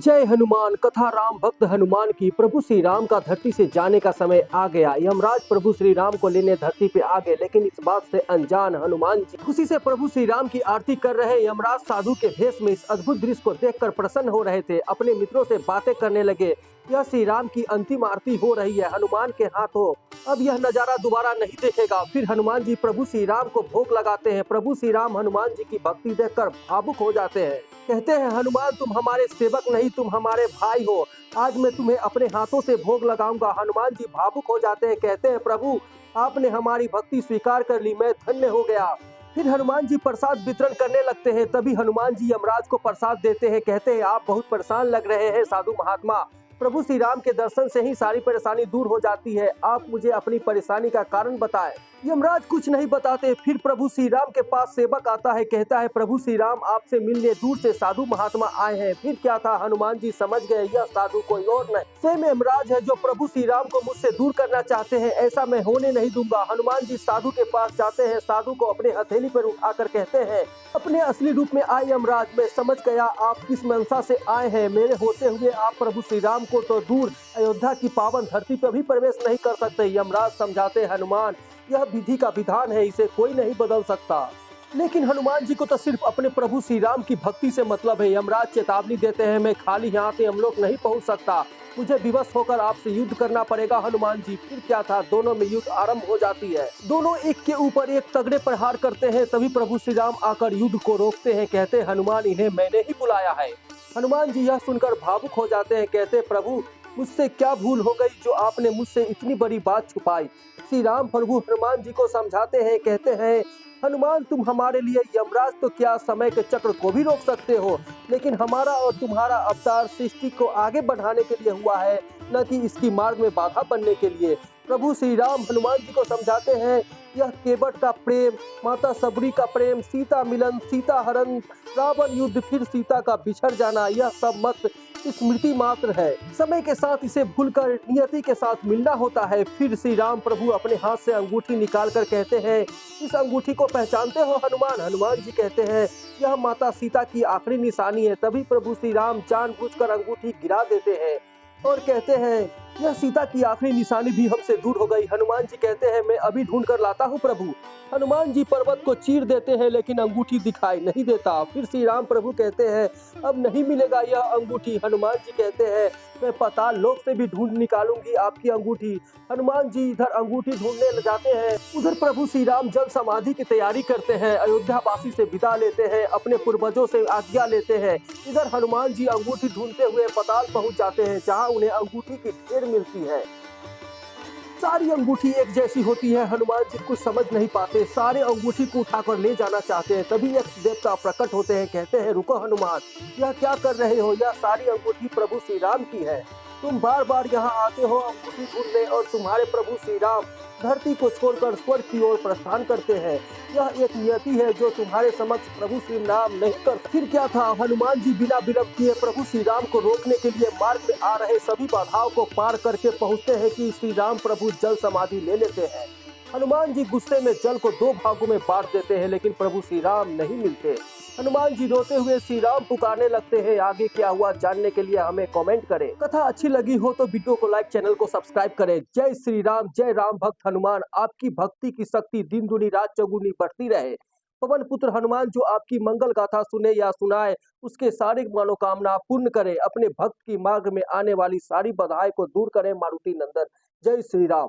जय हनुमान। कथा राम भक्त हनुमान की। प्रभु श्री राम का धरती से जाने का समय आ गया। यमराज प्रभु श्री राम को लेने धरती पे आ गए, लेकिन इस बात से अनजान हनुमान जी खुशी से प्रभु श्री राम की आरती कर रहे। यमराज साधु के भेष में इस अद्भुत दृश्य को देखकर प्रसन्न हो रहे थे। अपने मित्रों से बातें करने लगे। यह श्री राम की अंतिम आरती हो रही है हनुमान के हाथों। अब यह नजारा दोबारा नहीं देखेगा। फिर हनुमान जी प्रभु श्री राम को भोग लगाते हैं। प्रभु श्री राम हनुमान जी की भक्ति देखकर भावुक हो जाते हैं। कहते हैं, हनुमान तुम हमारे सेवक नहीं, तुम हमारे भाई हो। आज मैं तुम्हें अपने हाथों से भोग लगाऊंगा। हनुमान जी भावुक हो जाते हैं। कहते हैं, प्रभु आपने हमारी भक्ति स्वीकार कर ली, मैं धन्य हो गया। फिर हनुमान जी प्रसाद वितरण करने लगते हैं। तभी हनुमान जी यमराज को प्रसाद देते हैं। कहते हैं, आप बहुत परेशान लग रहे हैं साधु महात्मा। प्रभु श्री राम के दर्शन से ही सारी परेशानी दूर हो जाती है। आप मुझे अपनी परेशानी का कारण बताएं। यमराज कुछ नहीं बताते। फिर प्रभु श्री राम के पास सेवक आता है। कहता है, प्रभु श्री राम आपसे मिलने दूर से साधु महात्मा आए हैं। फिर क्या था, हनुमान जी समझ गए यह साधु कोई और नहीं, स्वयं यमराज है जो प्रभु श्री राम को मुझसे दूर करना चाहते हैं। ऐसा मैं होने नहीं दूंगा। हनुमान जी साधु के पास जाते हैं। साधु को अपने हथेली पर उठाकर कहते हैं, अपने असली रूप में आए यमराज, मैं समझ गया आप किस मंशा से आए हैं। मेरे होते हुए आप प्रभु श्री राम को तो दूर अयोध्या की पावन धरती पर भी प्रवेश नहीं कर सकते। यमराज समझाते, हनुमान यह विधि का विधान है, इसे कोई नहीं बदल सकता। लेकिन हनुमान जी को तो सिर्फ अपने प्रभु श्री राम की भक्ति से मतलब है। यमराज चेतावनी देते हैं, मैं खाली हाथ यमलोक नहीं पहुंच सकता, मुझे विवश होकर आपसे युद्ध करना पड़ेगा हनुमान जी। फिर क्या था, दोनों में युद्ध आरंभ हो जाती है। दोनों एक के ऊपर एक तगड़े प्रहार करते हैं। तभी प्रभु श्री राम आकर युद्ध को रोकते हैं। कहते हैं, हनुमान इन्हें मैंने ही बुलाया है। हनुमान जी यह सुनकर भावुक हो जाते हैं। कहते, प्रभु मुझसे क्या भूल हो गई जो आपने मुझसे इतनी बड़ी बात छुपाई। श्री राम प्रभु हनुमान जी को समझाते हैं। कहते हैं, हनुमान तुम हमारे लिए यमराज तो क्या समय के चक्र को भी रोक सकते हो, लेकिन हमारा और तुम्हारा अवतार सृष्टि को आगे बढ़ाने के लिए हुआ है, न कि इसकी मार्ग में बाधा बनने के लिए। प्रभु श्री राम हनुमान जी को समझाते हैं, यह केवट का प्रेम, माता सबरी का प्रेम, सीता मिलन, सीता हरण, रावण युद्ध, फिर सीता का बिछड़ जाना, यह सब मत स्मृति मात्र है। समय के साथ इसे भूलकर नियति के साथ मिलना होता है। फिर श्री राम प्रभु अपने हाथ से अंगूठी निकालकर कहते हैं, इस अंगूठी को पहचानते हो हनुमान। हनुमान जी कहते हैं, यह माता सीता की आखिरी निशानी है। तभी प्रभु श्री राम जानबूझकर अंगूठी गिरा देते हैं और कहते हैं, यह सीता की आखिरी निशानी भी हमसे दूर हो गई। हनुमान जी कहते हैं, मैं अभी ढूंढ कर लाता हूँ प्रभु। हनुमान जी पर्वत को चीर देते हैं, लेकिन अंगूठी दिखाई नहीं देता। फिर श्री राम प्रभु कहते हैं, अब नहीं मिलेगा यह अंगूठी। हनुमान जी कहते हैं, मैं पाताल लोक से भी ढूंढ निकालूंगी आपकी अंगूठी। हनुमान जी इधर अंगूठी ढूंढने जाते हैं, उधर प्रभु श्री राम जल समाधि की तैयारी करते हैं। अयोध्या वासी से विदा लेते हैं, अपने पूर्वजों से आज्ञा लेते हैं। इधर हनुमान जी अंगूठी ढूंढते हुए पाताल पहुंच जाते हैं, जहां उन्हें अंगूठी की ढेर मिलती है। सारी अंगूठी एक जैसी होती है। हनुमान जी कुछ समझ नहीं पाते, सारे अंगूठी को उठाकर ले जाना चाहते हैं। तभी एक देवता प्रकट होते हैं। कहते हैं, रुको हनुमान, यह क्या कर रहे हो, यह सारी अंगूठी प्रभु श्री राम की है। तुम बार बार यहाँ आते हो अंगूठी ढूंढने, और तुम्हारे प्रभु श्री राम धरती को छोड़कर स्वर्ग की ओर प्रस्थान करते हैं। यह एक नियति है जो तुम्हारे समक्ष प्रभु श्री राम नहीं कर। फिर क्या था, हनुमान जी बिना विलंब किए प्रभु श्री राम को रोकने के लिए मार्ग में आ रहे सभी बाधाओं को पार करके पहुँचते हैं कि श्री राम प्रभु जल समाधि ले लेते हैं। हनुमान जी गुस्से में जल को दो भागों में बांट देते हैं, लेकिन प्रभु श्री राम नहीं मिलते। हनुमान जी रोते हुए श्री राम पुकारने लगते हैं। आगे क्या हुआ जानने के लिए हमें कमेंट करें। कथा अच्छी लगी हो तो वीडियो को लाइक, चैनल को सब्सक्राइब करें। जय श्री राम, जय राम भक्त हनुमान। आपकी भक्ति की शक्ति दिन दुनी रात चौगुनी बढ़ती रहे। पवन पुत्र हनुमान जो आपकी मंगल गाथा सुने या सुनाए, उसके सारी मनोकामना पूर्ण करे, अपने भक्त की मार्ग में आने वाली सारी बाधाएं को दूर करे। मारुति नंदन। जय श्री राम।